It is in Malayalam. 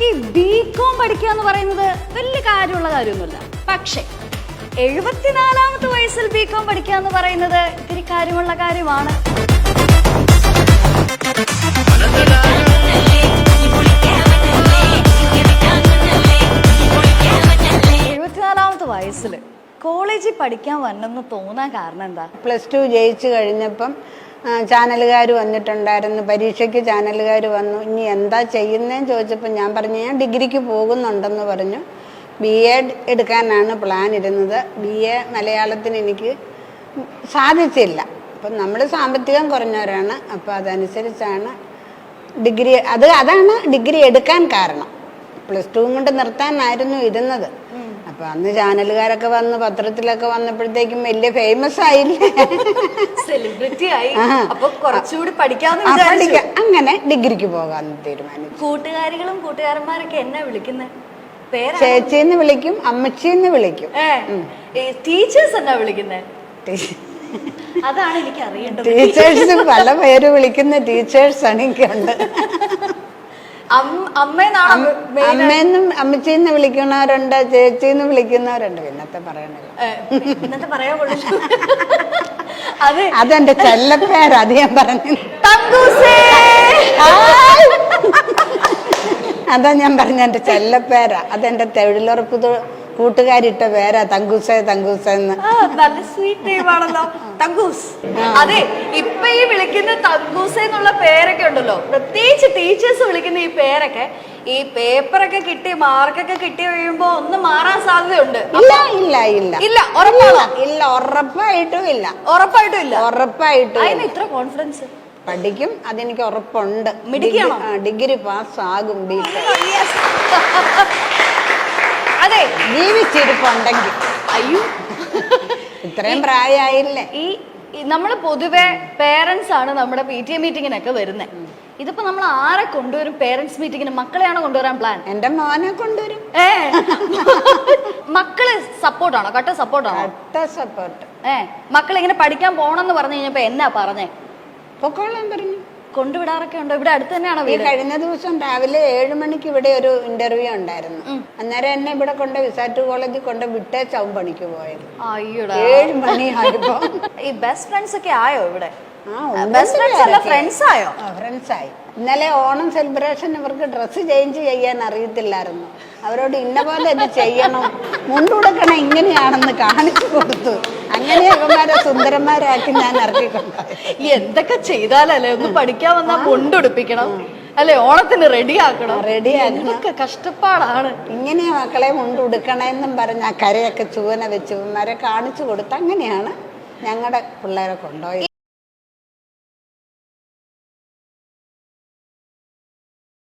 ഈ ബികോം പഠിക്കുക എന്ന് പറയുന്നത് വലിയ കാര്യമുള്ള കാര്യമൊന്നുമില്ല. പക്ഷേ 74ാമത്തെ വയസ്സിൽ ബികോം പഠിക്കുക എന്ന് പറയുന്നത് ഇത്തിരി കാര്യമുള്ള കാര്യമാണ്. 74ാമത്തെ വയസ്സിൽ കോളേജിൽ പഠിക്കാൻ വന്നെന്ന് തോന്നാൻ കാരണം എന്താ? +2 ജയിച്ചു കഴിഞ്ഞപ്പം ചാനലുകാർ വന്നിട്ടുണ്ടായിരുന്നു. പരീക്ഷയ്ക്ക് ചാനലുകാർ വന്നു. ഇനി എന്താ ചെയ്യുന്നതെന്ന് ചോദിച്ചപ്പോൾ ഞാൻ പറഞ്ഞു ഞാൻ ഡിഗ്രിക്ക് പോകുന്നുണ്ടെന്ന് പറഞ്ഞു. BA എടുക്കാനാണ് പ്ലാൻ ഇരുന്നത്. BA മലയാളത്തിന് എനിക്ക് സാധിച്ചില്ല. അപ്പം നമ്മൾ സാമ്പത്തികം കുറഞ്ഞവരാണ്. അപ്പോൾ അതനുസരിച്ചാണ് ഡിഗ്രി അതാണ് ഡിഗ്രി എടുക്കാൻ കാരണം. +2 കൊണ്ട് നിർത്താനായിരുന്നു ഇരുന്നത്. അപ്പൊ അന്ന് ചാനലുകാരൊക്കെ വന്ന് പത്രത്തിലൊക്കെ വന്നപ്പോഴത്തേക്കും വലിയ ഫേമസ് ആയില്ലേ, സെലിബ്രിറ്റി ആയി. അപ്പൊ കുറച്ചുകൂടി പഠിക്കാന്ന് അങ്ങനെ ഡിഗ്രിക്ക് പോകാൻ തീരുമാനിച്ചു. കൂട്ടുകാരികളും കൂട്ടുകാരന്മാരൊക്കെ എന്നെ വിളിക്കുന്നത് ചേച്ചിന്ന് വിളിക്കും, അമ്മച്ചിന്ന് വിളിക്കും. ടീച്ചേഴ്സ് എന്നാ വിളിക്കുന്നത്? അതാണ് എനിക്ക് അറിയേണ്ടത്. ടീച്ചേഴ്സ് പല പേര് വിളിക്കുന്ന ടീച്ചേഴ്സാണ് എനിക്കുണ്ട്. അമ്മയെന്നും അമ്മച്ചിന്ന് വിളിക്കുന്നവരുണ്ട്, ചേച്ചിന്ന് വിളിക്കുന്നവരുണ്ട്. പിന്നത്തെ പറയണില്ല, അതെന്റെ ചെല്ലപ്പേര്. അത് ഞാൻ പറഞ്ഞു, അതാ ഞാൻ പറഞ്ഞ എന്റെ ചെല്ലപ്പേരാ. അതെന്റെ തൊഴിലുറപ്പ് കൂട്ടുകാരിട്ട പേരാ, തങ്കൂസേ തങ്കൂസെന്ന്. നല്ല സ്വീറ്റ് നെയിം ആണല്ലോ, തങ്കൂസ്. അതെ, ഇപ്പൊ ഈ വിളിക്കുന്ന തങ്കൂസ് എന്നുള്ള പേരൊക്കെ ഉണ്ടല്ലോ, പ്രത്യേകിച്ച് ടീച്ചേഴ്സ് വിളിക്കുന്ന ഈ പേരൊക്കെ ഈ പേപ്പറൊക്കെ കിട്ടി മാർക്കൊക്കെ കിട്ടി കഴിയുമ്പോ ഒന്ന് മാറാൻ സാധ്യതയുണ്ട്. ഇല്ല ഇല്ല ഇല്ല ഇല്ല, ഉറപ്പാണോ? ഇല്ല, ഉറപ്പായിട്ടും ഇല്ല. ഉറപ്പായിട്ടും ഇല്ല. ഉറപ്പായിട്ടും. അതിന് ഇത്ര കോൺഫിഡൻസ്? പഠിക്കും, അതെനിക്ക് ഉറപ്പുണ്ട്. ഡിഗ്രി പാസ് ആകും. അതെ, ജീവിച്ചിരിപ്പുണ്ടെങ്കിൽ. അയ്യോ, ഇത്രയും പ്രായമായില്ലേ. ഈ നമ്മള് പൊതുവെ പേരൻസ് ആണ് നമ്മുടെ PTA മീറ്റിങ്ങിനൊക്കെ വരുന്നത്. ഇതിപ്പോ നമ്മൾ ആരെ കൊണ്ടുവരും പേരൻസ് മീറ്റിങ്ങിന്? മക്കളെയാണോ കൊണ്ടുവരാൻ പ്ലാൻ? എന്റെ മോനെ കൊണ്ടുവരും. മക്കള് സപ്പോർട്ടാണോ? കട്ട സപ്പോർട്ടാണോ? കട്ട സപ്പോർട്ട്. മക്കൾ ഇങ്ങനെ പഠിക്കാൻ പോണെന്ന് പറഞ്ഞു കഴിഞ്ഞപ്പോ എന്നാ പറഞ്ഞേ? പൊക്കോളാൻ പറഞ്ഞു. കൊണ്ടുവിടാറൊക്കെ ഉണ്ടോ? ഇവിടെ അടുത്ത് തന്നെയാണോ വീട്? കഴിഞ്ഞ ദിവസം രാവിലെ 7 മണിക്ക് ഇവിടെ ഒരു ഇന്റർവ്യൂ ഉണ്ടായിരുന്നു. അന്നേരം എന്നെ ഇവിടെ കൊണ്ട് വിസാറ്റ് കോളേജിൽ കൊണ്ട് വിട്ടേച്ചാവും പണിക്ക് പോയത്. അയ്യോടാ, 7 മണിയായപ്പോ. ഈ ബെസ്റ്റ് ഫ്രണ്ട്സ് ഒക്കെ ആയോ ഇവിടെ? ഫ്രണ്ട്സ് ആയി. ഇന്നലെ ഓണം സെലിബ്രേഷൻ ഇവർക്ക് ഡ്രസ്സ് ചേഞ്ച് ചെയ്യാൻ അറിയത്തില്ലായിരുന്നു. അവരോട് ഇന്ന പോലെ ഇത് ചെയ്യണം, മുണ്ടുടുക്കണം, ഇങ്ങനെയാണെന്ന് കാണിച്ചു കൊടുത്തു. അങ്ങനെ അവന്മാരെ സുന്ദരന്മാരാക്കി ഞാൻ ഇറക്കിക്കൊണ്ടായി. എന്തൊക്കെ ചെയ്താലല്ലേ ഒന്ന് പഠിക്കാൻ വന്നാൽ മുണ്ടുടുപ്പിക്കണം അല്ലെ, ഓണത്തിന് റെഡിയാക്കണം. കഷ്ടപ്പാടാണ്. ഇങ്ങനെയാ മക്കളെ മുണ്ടുടുക്കണമെന്നും പറഞ്ഞ കരയൊക്കെ ചുവന വെച്ച് ഇവന്മാരെ കാണിച്ചു കൊടുത്ത് അങ്ങനെയാണ് ഞങ്ങളുടെ പിള്ളേരെ കൊണ്ടുപോയി.